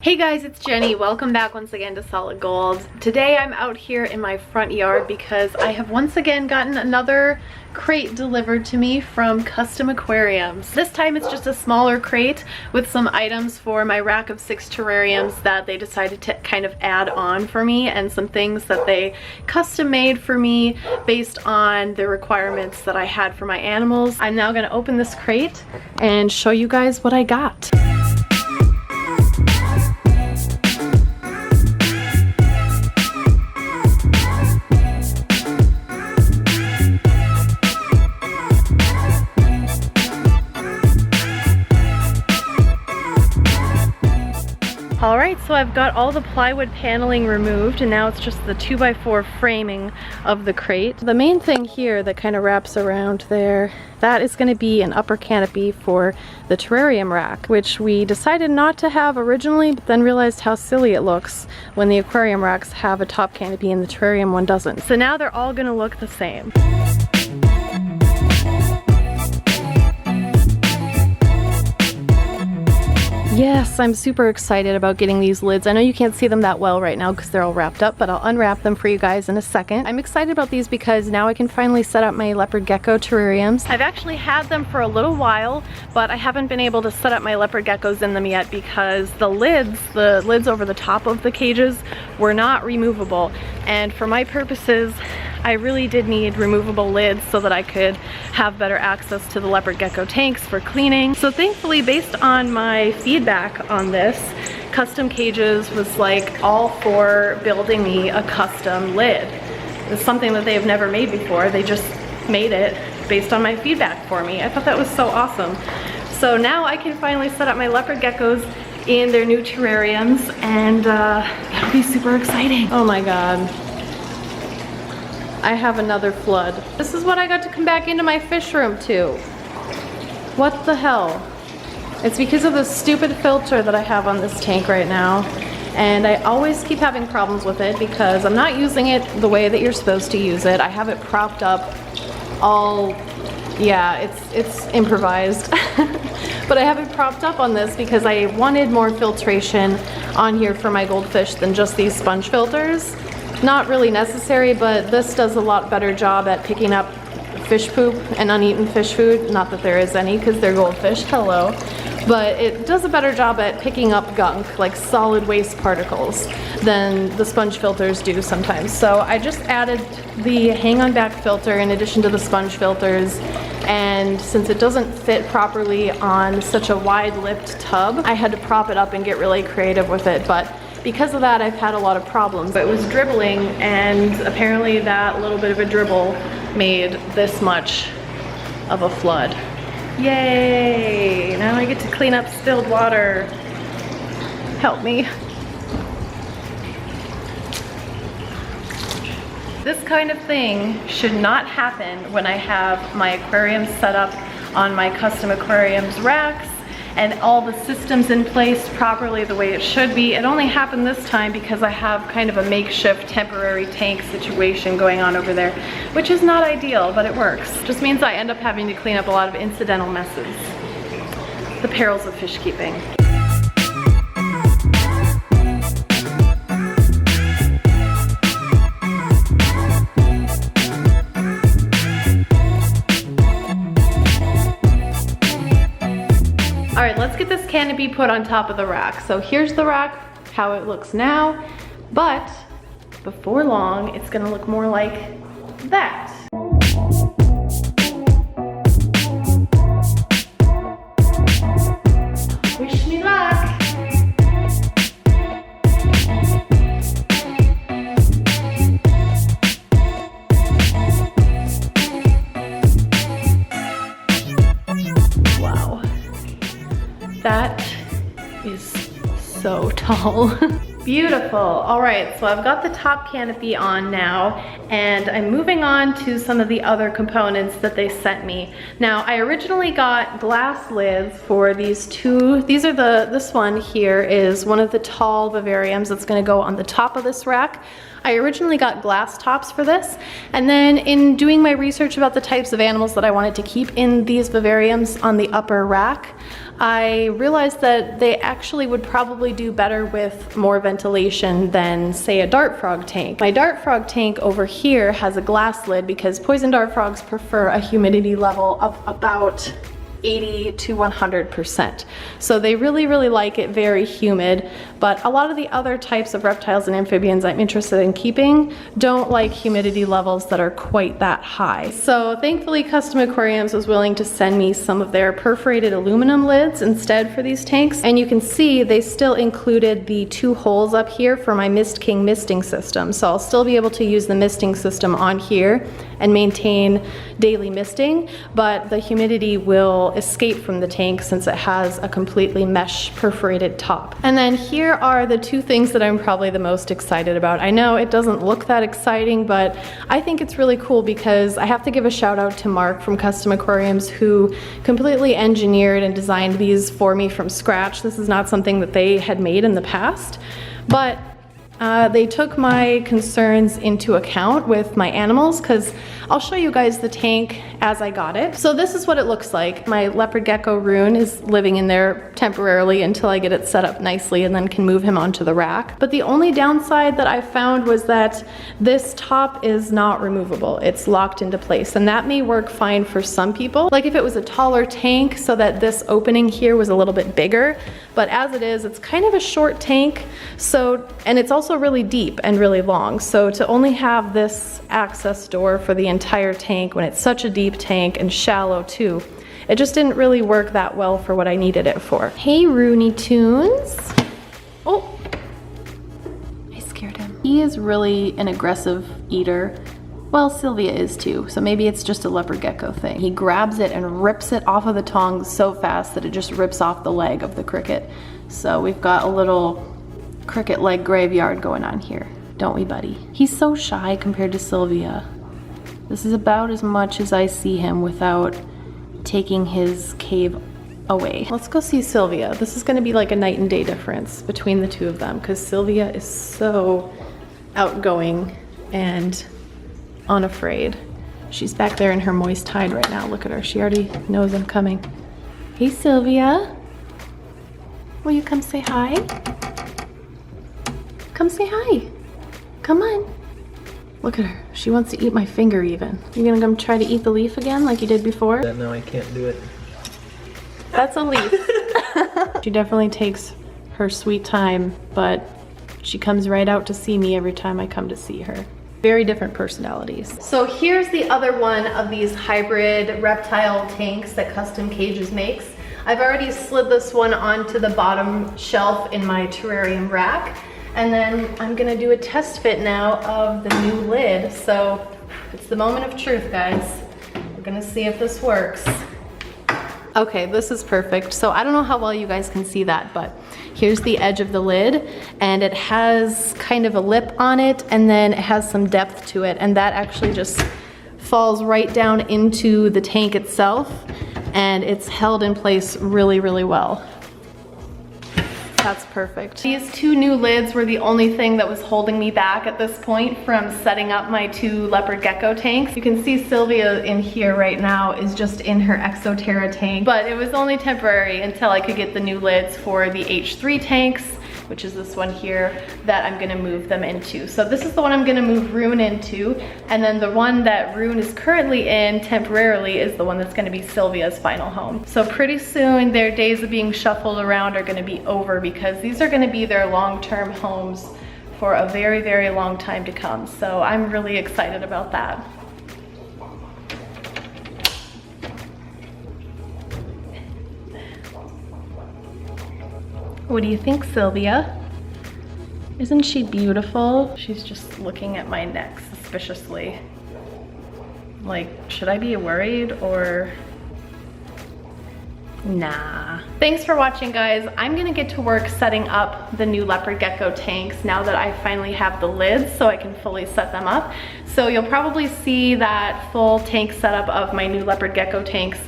Hey guys, it's Jenny. Welcome back once again to Solid Gold. Today I'm out here in my front yard because I have once again gotten another crate delivered to me from Custom Aquariums. This time it's just a smaller crate with some items for my rack of 6 terrariums that they decided to kind of add on for me, and some things that they custom made for me based on the requirements that I had for my animals. I'm now going to open this crate and show you guys what I got. Alright, so I've got all the plywood paneling removed and now it's just the 2x4 framing of the crate. The main thing here that kind of wraps around there, that is going to be an upper canopy for the terrarium rack, which we decided not to have originally, but then realized how silly it looks when the aquarium racks have a top canopy and the terrarium one doesn't. So now they're all going to look the same. Yes, I'm super excited about getting these lids. I know you can't see them that well right now because they're all wrapped up, but I'll unwrap them for you guys in a second. I'm excited about these because now I can finally set up my leopard gecko terrariums. I've actually had them for a little while, but I haven't been able to set up my leopard geckos in them yet because the lids over the top of the cages were not removable. And for my purposes, I really did need removable lids so that I could have better access to the leopard gecko tanks for cleaning. So thankfully, based on my feedback on this, Custom Cages was like all for building me a custom lid. It's something that they've never made before. They just made it based on my feedback for me. I thought that was so awesome. So now I can finally set up my leopard geckos in their new terrariums, and that'll be super exciting. Oh my god. I have another flood. This is what I got to come back into my fish room to. What the hell? It's because of the stupid filter that I have on this tank right now. And I always keep having problems with it because I'm not using it the way that you're supposed to use it. I have it propped up all, yeah, it's improvised. But I have it propped up on this because I wanted more filtration on here for my goldfish than just these sponge filters. Not really necessary, but this does a lot better job at picking up fish poop and uneaten fish food. Not that there is any because they're goldfish, hello. But it does a better job at picking up gunk, like solid waste particles, than the sponge filters do sometimes. So I just added the hang-on back filter in addition to the sponge filters, and since it doesn't fit properly on such a wide-lipped tub, I had to prop it up and get really creative with it. But because of that, I've had a lot of problems. It was dribbling, and apparently that little bit of a dribble made this much of a flood. Yay! Now I get to clean up spilled water. Help me. This kind of thing should not happen when I have my aquariums set up on my Custom Aquariums racks and all the systems in place properly the way it should be. It only happened this time because I have kind of a makeshift temporary tank situation going on over there, which is not ideal, but it works. Just means I end up having to clean up a lot of incidental messes. The perils of fish keeping. All right, let's get this canopy put on top of the rack. So here's the rack, how it looks now, but before long, it's gonna look more like that. Wish me luck. Wow. That is so tall. Beautiful. All right, so I've got the top canopy on now, and I'm moving on to some of the other components that they sent me. Now, I originally got glass lids for these two. These are this one here is one of the tall vivariums that's gonna go on the top of this rack. I originally got glass tops for this, and then in doing my research about the types of animals that I wanted to keep in these vivariums on the upper rack, I realized that they actually would probably do better with more ventilation than, say, a dart frog tank. My dart frog tank over here has a glass lid because poison dart frogs prefer a humidity level of about 80 to 100%. So they really, really like it very humid, but a lot of the other types of reptiles and amphibians I'm interested in keeping don't like humidity levels that are quite that high. So thankfully Custom Aquariums was willing to send me some of their perforated aluminum lids instead for these tanks, and you can see they still included the 2 holes up here for my Mist King misting system. So I'll still be able to use the misting system on here and maintain daily misting, but the humidity will escape from the tank since it has a completely mesh perforated top. And then here are the 2 things that I'm probably the most excited about. I know it doesn't look that exciting, but I think it's really cool because I have to give a shout out to Mark from Custom Aquariums, who completely engineered and designed these for me from scratch. This is not something that they had made in the past, but they took my concerns into account with my animals, because I'll show you guys the tank as I got it. So this is what it looks like. My leopard gecko Rune is living in there temporarily until I get it set up nicely and then can move him onto the rack. But the only downside that I found was that this top is not removable. It's locked into place, and that may work fine for some people. Like if it was a taller tank so that this opening here was a little bit bigger, but as it is, it's kind of a short tank. So, and it's also really deep and really long. So to only have this access door for the entire tank when it's such a deep tank and shallow too, it just didn't really work that well for what I needed it for. Hey, Rooney Tunes. Oh, I scared him. He is really an aggressive eater. Well, Sylvia is too, so maybe it's just a leopard gecko thing. He grabs it and rips it off of the tongs so fast that it just rips off the leg of the cricket. So we've got a little cricket leg graveyard going on here, don't we, buddy? He's so shy compared to Sylvia. This is about as much as I see him without taking his cave away. Let's go see Sylvia. This is gonna be like a night and day difference between the 2 of them, because Sylvia is so outgoing and unafraid. She's back there in her moist hide right now. Look at her, she already knows I'm coming. Hey, Sylvia. Will you come say hi? Come say hi. Come on. Look at her. She wants to eat my finger even. You gonna come try to eat the leaf again like you did before? No, I can't do it. That's a leaf. She definitely takes her sweet time, but she comes right out to see me every time I come to see her. Very different personalities. So here's the other one of these hybrid reptile tanks that Custom Cages makes. I've already slid this one onto the bottom shelf in my terrarium rack. And then I'm gonna do a test fit now of the new lid. So it's the moment of truth, guys. We're gonna see if this works. Okay, this is perfect. So I don't know how well you guys can see that, but here's the edge of the lid, and it has kind of a lip on it, and then it has some depth to it, and that actually just falls right down into the tank itself, and it's held in place really, really well. That's perfect. These 2 new lids were the only thing that was holding me back at this point from setting up my 2 leopard gecko tanks. You can see Sylvia in here right now is just in her Exoterra tank, but it was only temporary until I could get the new lids for the H3 tanks, which is this one here, that I'm gonna move them into. So this is the one I'm gonna move Rune into, and then the one that Rune is currently in temporarily is the one that's gonna be Sylvia's final home. So pretty soon their days of being shuffled around are gonna be over, because these are gonna be their long-term homes for a very, very long time to come. So I'm really excited about that. What do you think, Sylvia? Isn't she beautiful? She's just looking at my neck suspiciously. Like, should I be worried, or Nah. Thanks for watching, guys. I'm gonna get to work setting up the new leopard gecko tanks now that I finally have the lids so I can fully set them up. So you'll probably see that full tank setup of my new leopard gecko tanks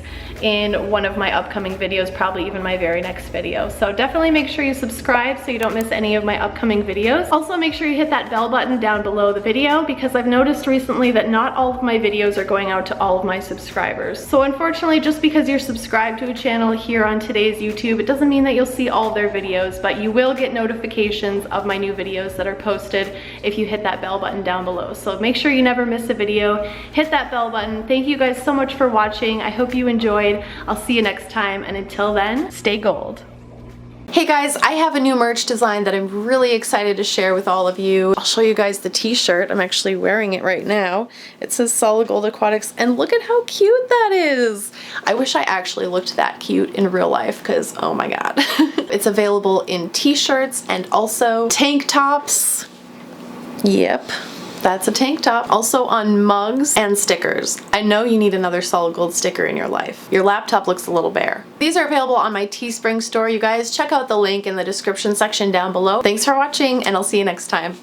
in one of my upcoming videos, probably even my very next video. So definitely make sure you subscribe so you don't miss any of my upcoming videos. Also make sure you hit that bell button down below the video because I've noticed recently that not all of my videos are going out to all of my subscribers. So unfortunately, just because you're subscribed to a channel here on today's YouTube, it doesn't mean that you'll see all their videos, but you will get notifications of my new videos that are posted if you hit that bell button down below. So make sure you never miss a video. Hit that bell button. Thank you guys so much for watching. I hope you enjoyed. I'll see you next time, and until then, stay gold. Hey guys, I have a new merch design that I'm really excited to share with all of you. I'll show you guys the t-shirt. I'm actually wearing it right now. It says Solid Gold Aquatics, and look at how cute that is. I wish I actually looked that cute in real life because, oh my god. It's available in t-shirts and also tank tops. Yep. That's a tank top. Also on mugs and stickers. I know you need another solid gold sticker in your life. Your laptop looks a little bare. These are available on my Teespring store, you guys. Check out the link in the description section down below. Thanks for watching, and I'll see you next time.